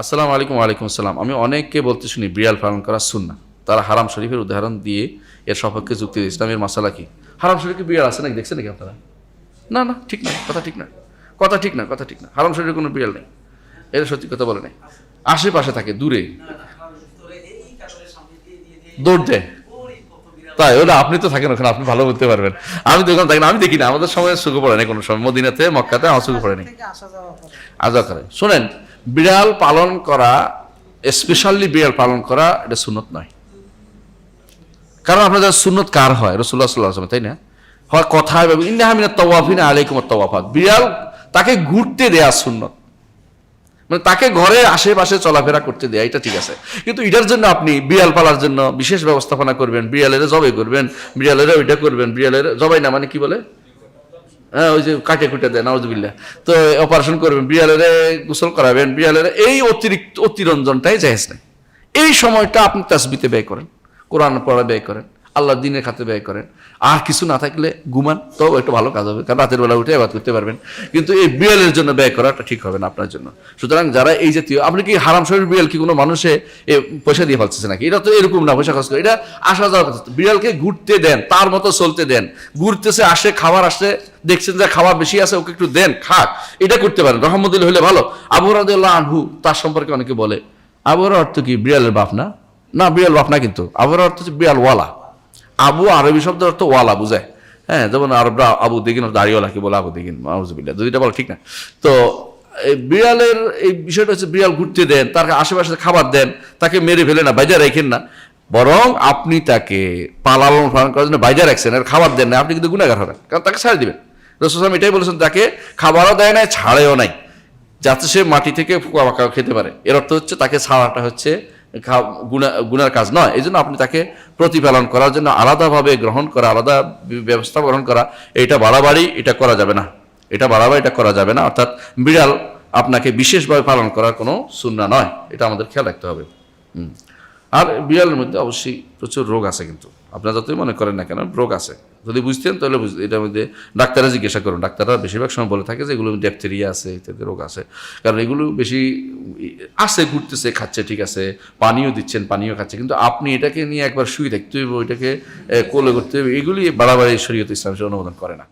আসসালামু আলাইকুম। ওয়ালাইকুম আসসালাম। আমি অনেককে বলতে শুনি বিড়াল পালন করা সুন্নাহ। তারা হারাম শরীফের উদাহরণ দিয়ে এর সপক্ষে যুক্তি দিয়ে ইসলামের মাসালা কি? হারাম শরীফে বিড়াল আছে নাকি, দেখছেন নাকি আপনারা? না না, ঠিক না, কথা ঠিক না, কথা ঠিক না, কথা ঠিক না। হারাম শরীফে কোনো বিড়াল নেই, এটা সত্যি কথা বলে নেই। আশেপাশে থাকে, দূরে দৌড় দেয়। তাই ওটা আপনি তো থাকেন ওখানে, আপনি ভালো বলতে পারবেন। আমি তো ওখানে থাকি না, আমি দেখি না, আমাদের সময় চোখে পড়ে না কোনো সময়, মদিনাতে মক্কাতে আমার চোখে পড়ে নাই, আজা করে। শোনেন, বিড়াল পালন করা, স্পেশালি বিড়াল পালন করা, এটা সুন্নত নয়। কারণ আপনাদের সুন্নত কার হয়? রাসূলুল্লাহ সাল্লাল্লাহু আলাইহি ওয়াসাল্লাম, তাই না? হয় কথায়, ইন্নাহা মিনাত তাওয়াফিনা আলাইকুমুত তাওয়াফাত। বিড়াল তাকে ঘুরতে দেয়া সুন্নত, মানে তাকে ঘরে আশেপাশে চলাফেরা করতে দেয়া, এটা ঠিক আছে। কিন্তু এটার জন্য আপনি বিড়াল পালার জন্য বিশেষ ব্যবস্থাপনা করবেন, বিড়ালের জবাই করবেন, বিড়ালের ওইটা করবেন, বিড়ালের জবাই না মানে কি বলে, হ্যাঁ ওই যে কাটে কুটে দেয়, নাউজুবিল্লাহ, তো অপারেশন করবেন, বিড়ালের গোসল করাবেন, বিড়ালের এই অতিরিক্ত অতিরঞ্জনটাই জায়েজ নেই। এই সময়টা আপনি তাসবিতে ব্যয় করেন, কোরআন পড়া ব্যয় করেন, আল্লাহর দিনের খাতে ব্যয় করেন। আর কিছু না থাকলে ঘুমান, তো একটু ভালো কাজ হবে, কারণ রাতের বেলা উঠে আবাদ করতে পারবেন। কিন্তু এই বিড়ালের জন্য ব্যয় করাটা ঠিক হবে না আপনার জন্য। সুতরাং যারা এই জাতীয়, আপনি কি হারাম শরীর বিড়াল কি কোনো মানুষে পয়সা দিয়ে ফেলতেছে নাকি? এটা তো এরকম না, পয়সা খরচ করে, এটা আসা যাওয়ার কথা। বিড়ালকে ঘুরতে দেন, তার মতো চলতে দেন, ঘুরতেছে, আসে, খাবার আসে, দেখছেন যে খাবার বেশি আছে, ওকে একটু দেন, খাক, এটা করতে পারেন, রহমতুল্লাহ হলে ভালো। আবু রাদিয়াল্লাহু আনহু, তার সম্পর্কে অনেকে বলে আবুর অর্থ কি বিড়ালের বাপ না? না, বিড়াল বাপ না, কিন্তু আবুর অর্থ হচ্ছে বিড়াল ওয়ালা। আবু আরবি শব্দের অর্থ ওয়ালা বুঝায়, হ্যাঁ, যেমন আরবরা আবু দিগিন দাড়িওয়ালাকে বলে আবু দিগিন, নাউজুবিল্লাহ, দুইটা বলা ঠিক না। তো এই বিড়ালের এই বিষয়টা হচ্ছে, বিড়াল ঘুরতে দেন, তার আশেপাশে খাবার দেন, তাকে মেরে ফেলে না, বাইরে রাখেন না, বরং আপনি তাকে পালন করার জন্য বাইরে রাখছেন আর খাবার দেন না, আপনি কিন্তু গুনাহগার হবেন, কারণ তাকে ছাড়ে দিবেন। রাসূল সাল্লাল্লাহু আলাইহি ওয়াসাল্লাম এটাই বলেছেন, তাকে খাবারও দেয় নাই, ছাড়েও নাই, যাতে সে মাটি থেকে খেতে পারে। এর অর্থ হচ্ছে তাকে ছাড়াটা হচ্ছে গুনার কাজ নয়। এই জন্য আপনি তাকে প্রতিপালন করার জন্য আলাদাভাবে গ্রহণ করা, আলাদা ব্যবস্থা গ্রহণ করা, এটা বাড়াবাড়ি, এটা করা যাবে না, এটা বাড়াবাড়ি, এটা করা যাবে না। অর্থাৎ বিড়াল আপনাকে বিশেষভাবে পালন করার কোনো সুন্নাহ নয়, এটা আমাদের খেয়াল রাখতে হবে। আর বিড়ালের মধ্যে অবশ্যই প্রচুর রোগ আছে, কিন্তু আপনারা যতই মনে করেন না কেন, রোগ আছে। যদি বুঝতেন তাহলে বুঝতেন, এটার মধ্যে ডাক্তাররা জিজ্ঞাসা করুন, ডাক্তাররা বেশিরভাগ সময় বলে থাকে যে এগুলো ব্যাকটেরিয়া আছে, ইত্যাদি রোগ আছে। কারণ এগুলো বেশি আসে, ঘুরতেছে, খাচ্ছে, ঠিক আছে, পানিও দিচ্ছেন, পানিও খাচ্ছে, কিন্তু আপনি এটাকে নিয়ে একবার শুয়ে থাকতে হইব, এটাকে কোলে করতে হবে, এগুলি বাড়াবাড়ি শরীয়ত ইসলাম অনুমোদন করে না।